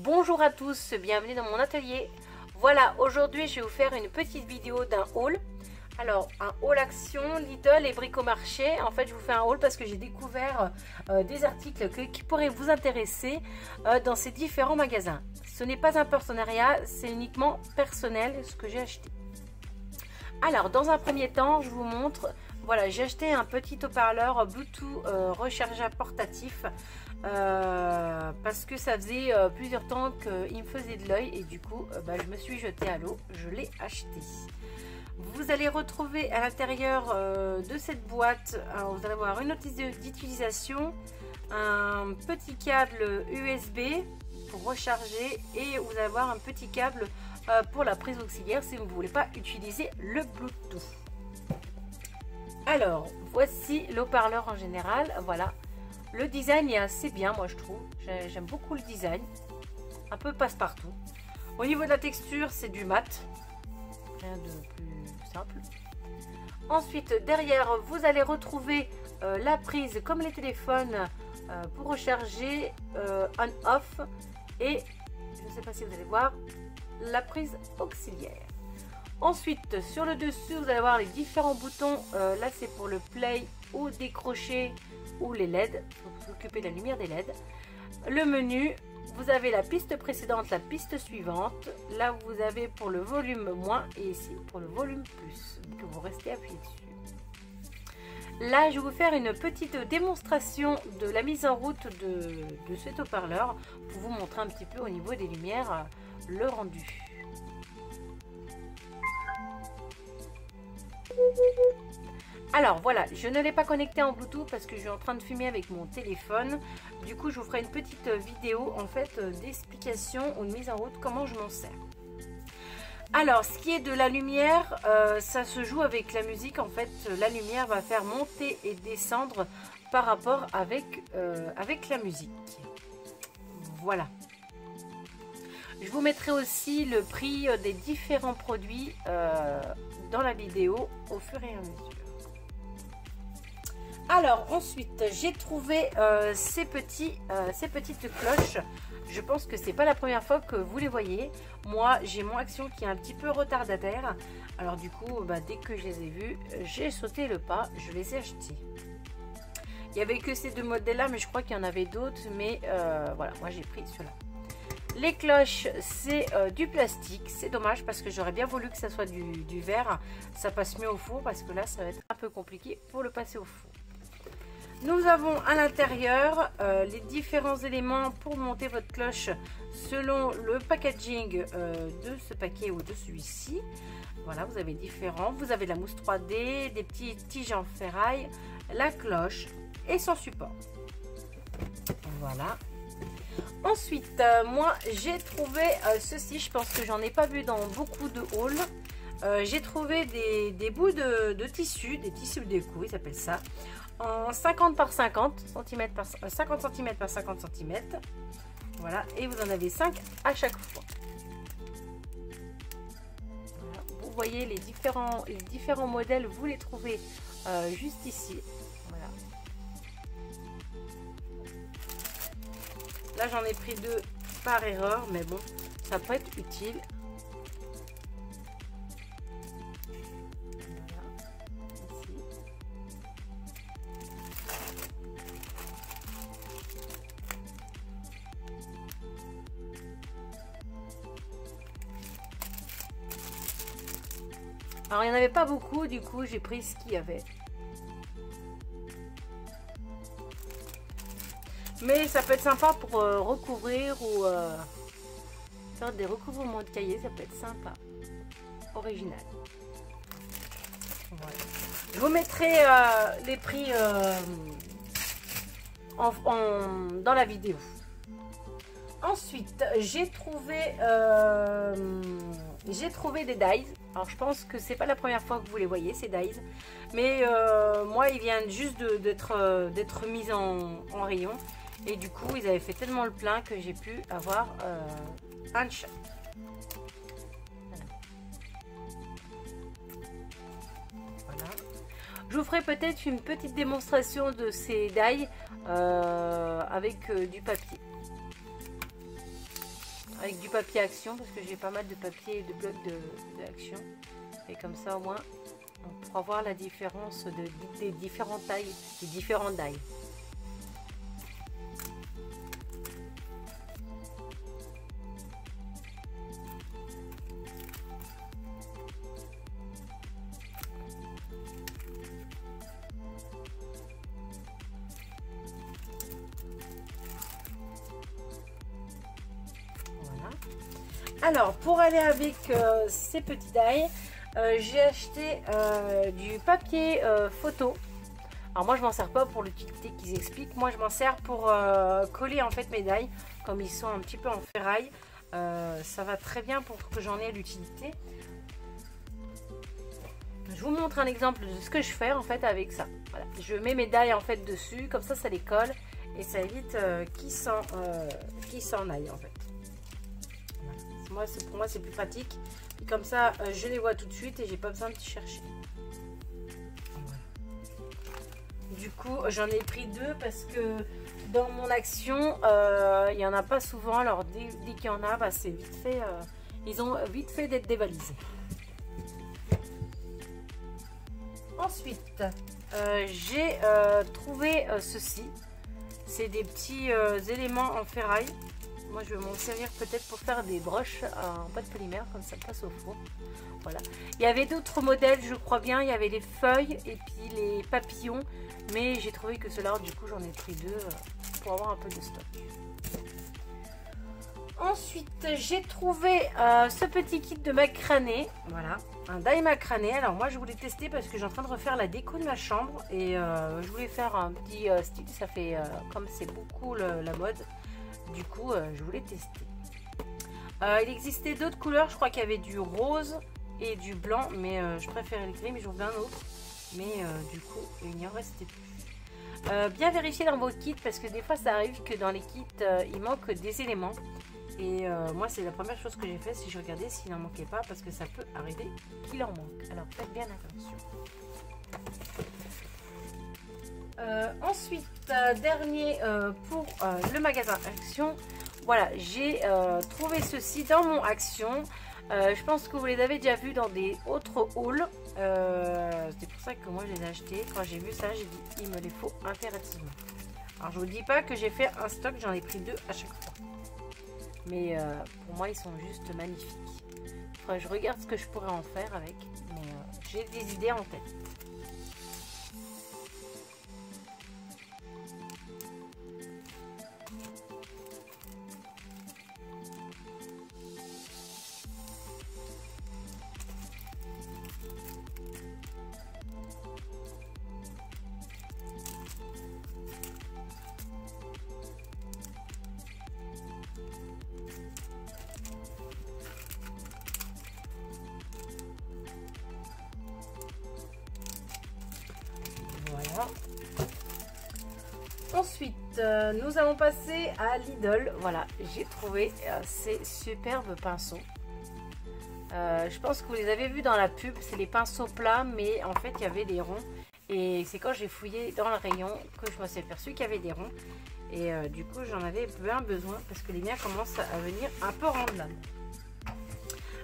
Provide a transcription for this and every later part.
Bonjour à tous, bienvenue dans mon atelier. Voilà, aujourd'hui je vais vous faire une petite vidéo d'un haul. Alors, un haul action Lidl et Bricomarché. En fait, je vous fais un haul parce que j'ai découvert des articles qui pourraient vous intéresser dans ces différents magasins. Ce n'est pas un partenariat, c'est uniquement personnel ce que j'ai acheté. Alors, dans un premier temps, je vous montre. Voilà, j'ai acheté un petit haut-parleur Bluetooth rechargeable portatif parce que ça faisait plusieurs temps qu'il me faisait de l'œil et du coup, je me suis jetée à l'eau. Je l'ai acheté. Vous allez retrouver à l'intérieur de cette boîte, vous allez avoir une notice d'utilisation, un petit câble USB pour recharger et vous allez avoir un petit câble pour la prise auxiliaire si vous ne voulez pas utiliser le Bluetooth. Alors, voici le haut-parleur en général. Voilà, le design est assez bien, moi je trouve. J'aime beaucoup le design, un peu passe-partout. Au niveau de la texture, c'est du mat, rien de plus simple. Ensuite, derrière, vous allez retrouver la prise comme les téléphones pour recharger on-off et je ne sais pas si vous allez voir la prise auxiliaire. Ensuite, sur le dessus, vous allez voir les différents boutons. Là, c'est pour le play ou décrocher ou les LED. Pour vous occuper de la lumière des LED. Le menu, vous avez la piste précédente, la piste suivante. Là, vous avez pour le volume moins et ici pour le volume plus. Que vous restez appuyé dessus. Là, je vais vous faire une petite démonstration de la mise en route de cet haut-parleur pour vous montrer un petit peu au niveau des lumières le rendu. Alors voilà, je ne l'ai pas connecté en Bluetooth parce que je suis en train de filmer avec mon téléphone. Du coup, je vous ferai une petite vidéo en fait d'explication ou de mise en route comment je m'en sers. Alors, ce qui est de la lumière, ça se joue avec la musique. En fait, la lumière va faire monter et descendre par rapport avec la musique. Voilà. Je vous mettrai aussi le prix des différents produits dans la vidéo au fur et à mesure. Alors ensuite j'ai trouvé ces petites cloches. Je pense que c'est pas la première fois que vous les voyez. Moi j'ai mon Action qui est un petit peu retardataire. Alors du coup dès que je les ai vus, j'ai sauté le pas, je les ai achetés. Il n'y avait que ces deux modèles là, mais je crois qu'il y en avait d'autres. Mais voilà, moi j'ai pris ceux-là. Les cloches, c'est du plastique. C'est dommage parce que j'aurais bien voulu que ça soit du verre. Ça passe mieux au four parce que là, ça va être un peu compliqué pour le passer au four. Nous avons à l'intérieur les différents éléments pour monter votre cloche selon le packaging de ce paquet ou de celui-ci. Voilà, vous avez différents. Vous avez la mousse 3D, des petits tiges en ferraille, la cloche et son support. Voilà. Ensuite, moi j'ai trouvé ceci, je pense que j'en ai pas vu dans beaucoup de hauls. J'ai trouvé des bouts de tissu, des tissus déco, ils s'appellent ça, en 50 par 50 cm par 50 cm par 50 cm. Voilà, et vous en avez 5 à chaque fois. Voilà, vous voyez les différents modèles, vous les trouvez juste ici. Voilà. Là, j'en ai pris 2 par erreur, mais bon, ça peut être utile. Voilà, ici. Alors, il n'y en avait pas beaucoup, du coup, j'ai pris ce qu'il y avait. Mais ça peut être sympa pour recouvrir ou faire des recouvrements de cahiers, ça peut être sympa, original. Voilà. Je vous mettrai les prix dans la vidéo. Ensuite, j'ai trouvé des dies. Alors je pense que c'est pas la première fois que vous les voyez ces dies, mais moi ils viennent juste d'être mis en rayon. Et du coup, ils avaient fait tellement le plein que j'ai pu avoir un chat. Voilà. Je vous ferai peut-être une petite démonstration de ces dies avec du papier. avec du papier action parce que j'ai pas mal de papier et de blocs d'action. Et comme ça au moins on pourra voir la différence des différentes tailles, des différents die. Alors, pour aller avec ces petits die, j'ai acheté du papier photo. Alors moi, je m'en sers pas pour l'utilité qu'ils expliquent. Moi, je m'en sers pour coller en fait mes die, comme ils sont un petit peu en ferraille. Ça va très bien pour que j'en ai l'utilité. Je vous montre un exemple de ce que je fais en fait avec ça. Voilà. Je mets mes die en fait dessus, comme ça les colle et ça évite qu'ils s'en aillent en fait. Pour moi c'est plus pratique et comme ça je les vois tout de suite et j'ai pas besoin de chercher. Voilà. Du coup j'en ai pris deux parce que dans mon action il y en a pas souvent, alors dès qu'il y en a bah, c'est vite fait, ils ont vite fait d'être dévalisés. Ensuite j'ai trouvé ceci, c'est des petits éléments en ferraille. Moi, je vais m'en servir peut-être pour faire des broches en pâte polymère, comme ça passe au four. Voilà. Il y avait d'autres modèles, je crois bien. Il y avait les feuilles et puis les papillons. Mais j'ai trouvé que ceux-là, du coup, j'en ai pris deux pour avoir un peu de stock. Ensuite, j'ai trouvé ce petit kit de macramé. Voilà, un die macramé. Alors moi, je voulais tester parce que j'ai en train de refaire la déco de ma chambre. Et je voulais faire un petit style. Ça fait, comme c'est beaucoup la mode. Du coup, je voulais tester. Il existait d'autres couleurs. Je crois qu'il y avait du rose et du blanc. Mais je préférais le gris, mais j'en veux un autre. Mais du coup, il n'y en restait plus. Bien vérifier dans vos kits. Parce que des fois, ça arrive que dans les kits, il manque des éléments. Et moi, c'est la première chose que j'ai fait. Si je regardais s'il n'en manquait pas. Parce que ça peut arriver qu'il en manque. Alors, faites bien attention. Ensuite, dernier pour le magasin Action, voilà, j'ai trouvé ceci dans mon Action. Je pense que vous les avez déjà vus dans des autres hauls. C'est pour ça que moi je les ai achetés. Quand j'ai vu ça, j'ai dit il me les faut impérativement. Alors je vous dis pas que j'ai fait un stock, j'en ai pris deux à chaque fois. Mais pour moi ils sont juste magnifiques. Faudrait que je regarde ce que je pourrais en faire avec. Mais j'ai des idées en tête. Voilà. Ensuite, nous allons passer à Lidl. Voilà, j'ai trouvé ces superbes pinceaux. Je pense que vous les avez vus dans la pub. C'est les pinceaux plats, mais en fait, il y avait des ronds. Et c'est quand j'ai fouillé dans le rayon que je me suis aperçu qu'il y avait des ronds. Et du coup, j'en avais bien besoin parce que les miens commencent à venir un peu randonnades.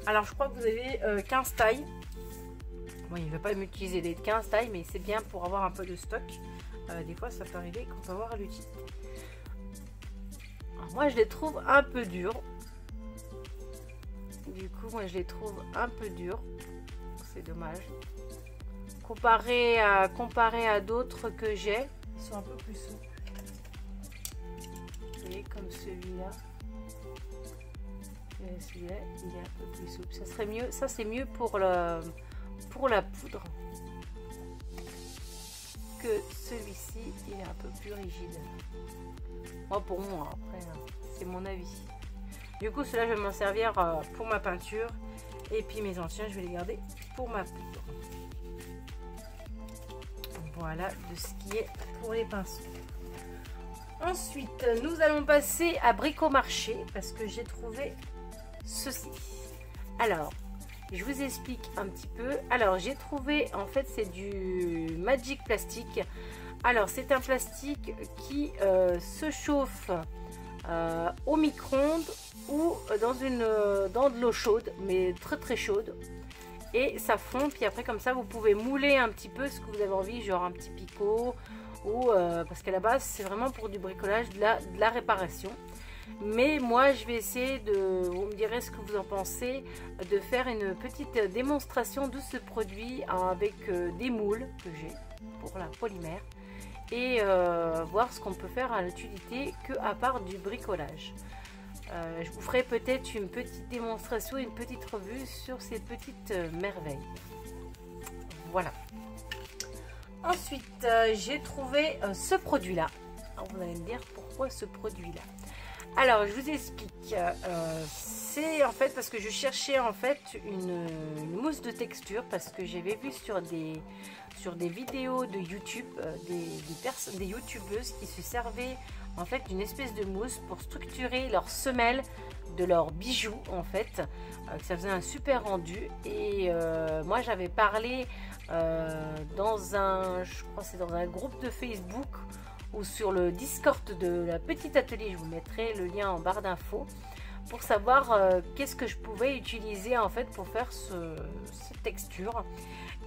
Alors, je crois que vous avez 15 tailles. Bon, il ne veut pas m'utiliser les 15 tailles, mais c'est bien pour avoir un peu de stock. Des fois, ça peut arriver qu'on peut avoir l'utilité. Moi, je les trouve un peu durs. Du coup, moi, je les trouve un peu durs. C'est dommage. Comparé à d'autres que j'ai, ils sont un peu plus souples. Vous voyez, comme celui-là. Celui-là, il est un peu plus souple. Ça serait mieux. Ça, c'est mieux pour la poudre que celui-ci. Il est un peu plus rigide. Moi, pour moi, après, c'est mon avis. Du coup, cela, je vais m'en servir pour ma peinture. Et puis mes anciens, je vais les garder pour ma poudre. Voilà de ce qui est pour les pinceaux. Ensuite, nous allons passer à Bricomarché parce que j'ai trouvé ceci. Alors, je vous explique un petit peu. Alors, j'ai trouvé, en fait, c'est du Magic Plastique. Alors, c'est un plastique qui se chauffe au micro-ondes ou dans de l'eau chaude, mais très très chaude. Et ça fond, puis après comme ça vous pouvez mouler un petit peu ce que vous avez envie, genre un petit picot, ou parce qu'à la base c'est vraiment pour du bricolage, de la réparation. Mais moi je vais essayer de, vous me direz ce que vous en pensez, de faire une petite démonstration de ce produit avec des moules que j'ai pour la polymère, et voir ce qu'on peut faire à l'utilité que à part du bricolage. Je vous ferai peut-être une petite démonstration, une petite revue sur ces petites merveilles. Voilà. Ensuite, j'ai trouvé ce produit-là. Vous allez me dire pourquoi ce produit-là. Alors, je vous explique. C'est en fait parce que je cherchais en fait une mousse de texture, parce que j'avais vu sur des vidéos de YouTube des youtubeuses qui se servaient en fait d'une espèce de mousse pour structurer leurs semelles de leurs bijoux en fait, que ça faisait un super rendu. Et moi j'avais parlé je crois que c'est dans un groupe de Facebook ou sur le Discord de la petite atelier, je vous mettrai le lien en barre d'infos, pour savoir qu'est-ce que je pouvais utiliser en fait pour faire cette texture.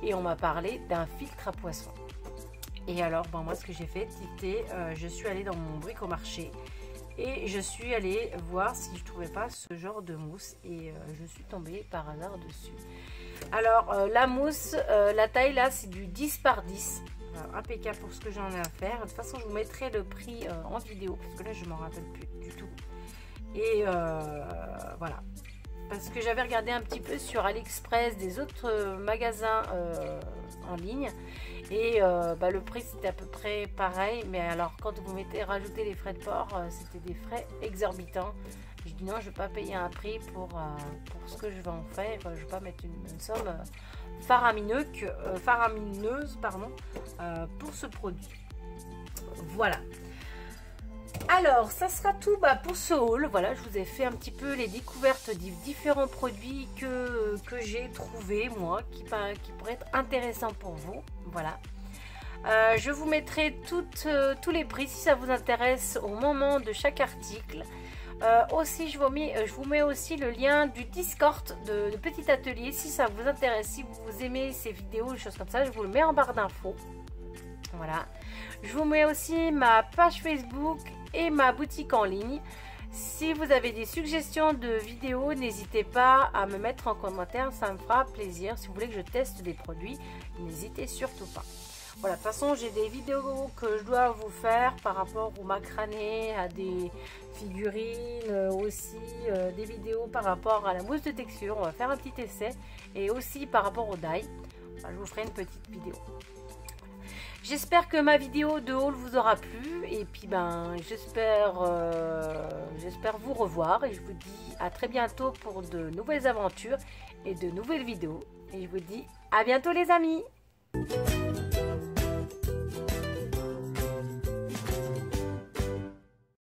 Et on m'a parlé d'un filtre à poisson. Et alors moi ce que j'ai fait, c'était je suis allée dans mon bric-au-marché et je suis allée voir si je trouvais pas ce genre de mousse, et je suis tombée par hasard dessus. Alors la mousse, la taille là c'est du 10 par 10. Impeccable pour ce que j'en ai à faire. De toute façon je vous mettrai le prix en vidéo, parce que là je m'en rappelle plus du tout. Et voilà, parce que j'avais regardé un petit peu sur AliExpress des autres magasins en ligne, et le prix c'était à peu près pareil, mais alors quand vous rajoutez les frais de port, c'était des frais exorbitants. Je dis non, je ne vais pas payer un prix pour ce que je vais en faire, je ne vais pas mettre une somme faramineuse pour ce produit. Voilà. Alors, ça sera tout pour ce haul. Voilà, je vous ai fait un petit peu les découvertes des différents produits que j'ai trouvé moi, qui pourraient être intéressants pour vous. Voilà. Je vous mettrai tous les prix si ça vous intéresse au moment de chaque article. Aussi, je vous mets aussi le lien du Discord de Petit Atelier si ça vous intéresse, si vous aimez ces vidéos, des choses comme ça, je vous le mets en barre d'infos. Voilà. Je vous mets aussi ma page Facebook et ma boutique en ligne. Si vous avez des suggestions de vidéos, n'hésitez pas à me mettre en commentaire, ça me fera plaisir. Si vous voulez que je teste des produits, n'hésitez surtout pas. Voilà, de toute façon, j'ai des vidéos que je dois vous faire par rapport au macramé, à des figurines, aussi des vidéos par rapport à la mousse de texture. On va faire un petit essai, et aussi par rapport au die. Enfin, je vous ferai une petite vidéo. J'espère que ma vidéo de haul vous aura plu, et puis j'espère vous revoir, et je vous dis à très bientôt pour de nouvelles aventures et de nouvelles vidéos, et je vous dis à bientôt les amis.